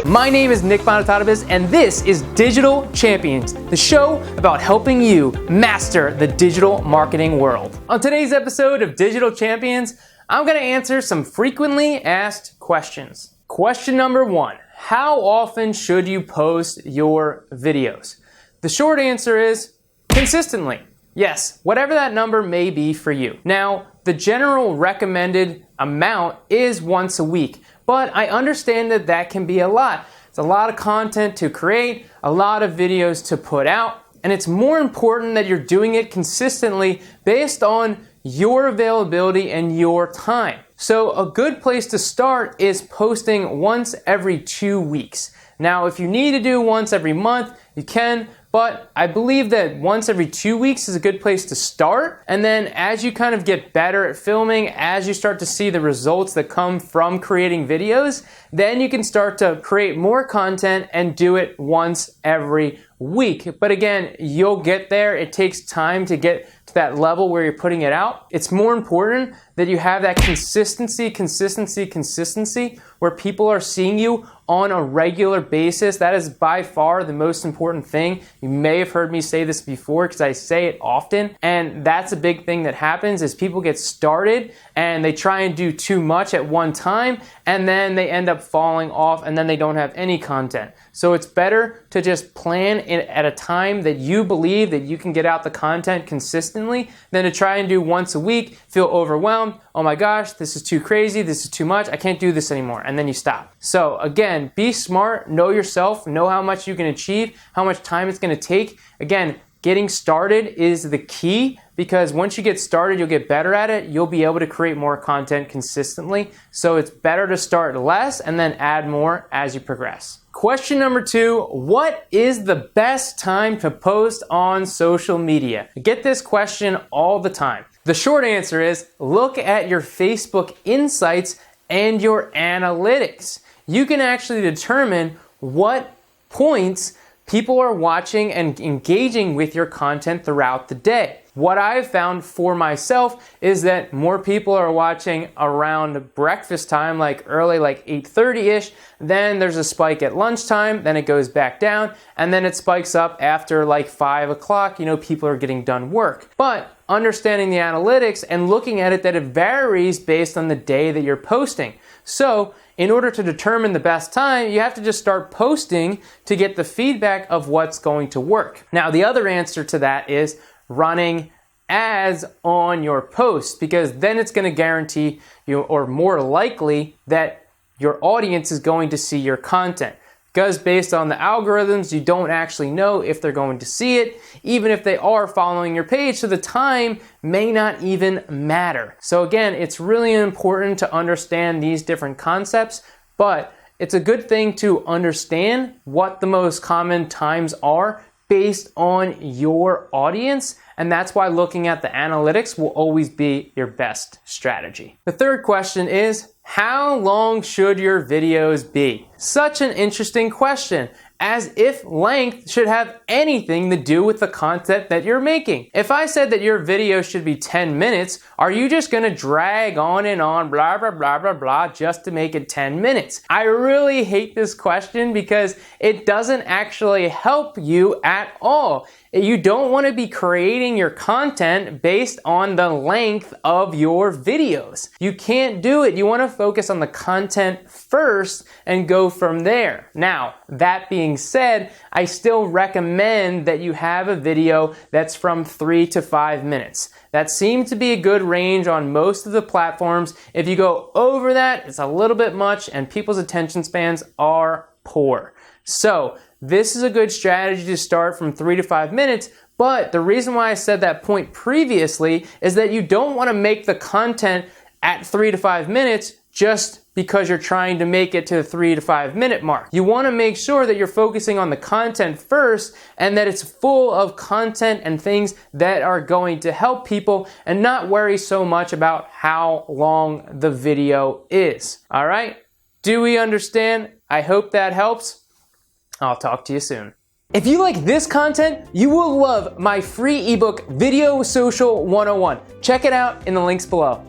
My name is Nick Bonatadabis, and this is Digital Champions, the show about helping you master the digital marketing world. On today's episode of Digital Champions, I'm going to answer some frequently asked questions. Question number 1, how often should you post your videos? The short answer is consistently. Yes, whatever that number may be for you. Now, the general recommended amount is once a week, but I understand that that can be a lot. It's a lot of content to create, a lot of videos to put out, and it's more important that you're doing it consistently based on your availability and your time. So a good place to start is posting once every 2 weeks. Now, if you need to do once every month, you can, but I believe that once every 2 weeks is a good place to start. And then as you kind of get better at filming, as you start to see the results that come from creating videos, then you can start to create more content and do it once every week. But again, you'll get there. It takes time to get to that level where you're putting it out. It's more important that you have that consistency, where people are seeing you on a regular basis. That is by far the most important thing. You may have heard me say this before because I say it often, and that's a big thing that happens is people get started and they try and do too much at one time, and then they end up falling off, and then they don't have any content. So it's better to just plan at a time that you believe that you can get out the content consistently than to try and do once a week, feel overwhelmed, oh my gosh, this is too crazy, this is too much, I can't do this anymore, and then you stop. So again, be smart, know yourself, know how much you can achieve, how much time it's going to take. Again, getting started is the key, because once you get started, you'll get better at it. You'll be able to create more content consistently. So it's better to start less and then add more as you progress. Question number 2, what is the best time to post on social media? I get this question all the time. The short answer is look at your Facebook insights and your analytics. You can actually determine what points people are watching and engaging with your content throughout the day. What I've found for myself is that more people are watching around breakfast time, like early, like 8:30-ish. Then there's a spike at lunchtime, then it goes back down, and then it spikes up after like 5 o'clock. People are getting done work. But understanding the analytics and looking at it, that it varies based on the day that you're posting. So in order to determine the best time, you have to just start posting to get the feedback of what's going to work. Now, the other answer to that is running ads on your posts, because then it's going to guarantee you, or more likely, that your audience is going to see your content. Because based on the algorithms, you don't actually know if they're going to see it, even if they are following your page, so the time may not even matter. So again, it's really important to understand these different concepts, but it's a good thing to understand what the most common times are based on your audience, and that's why looking at the analytics will always be your best strategy. The third question is, how long should your videos be? Such an interesting question, as if length should have anything to do with the content that you're making. If I said that your video should be 10 minutes, are you just gonna drag on and on, blah, blah, blah, blah, blah, just to make it 10 minutes? I really hate this question because it doesn't actually help you at all. You don't want to be creating your content based on the length of your videos. You can't do it. You want to focus on the content first and go from there. Now, that being said, I still recommend that you have a video that's from 3 to 5 minutes. That seems to be a good range on most of the platforms. If you go over that, it's a little bit much, and people's attention spans are poor. So this is a good strategy to start from 3 to 5 minutes, but the reason why I said that point previously is that you don't want to make the content at 3 to 5 minutes just because you're trying to make it to the 3 to 5 minute mark. You want to make sure that you're focusing on the content first, and that it's full of content and things that are going to help people, and not worry so much about how long the video is. All right? Do we understand? I hope that helps. I'll talk to you soon. If you like this content, you will love my free ebook, Video Social 101. Check it out in the links below.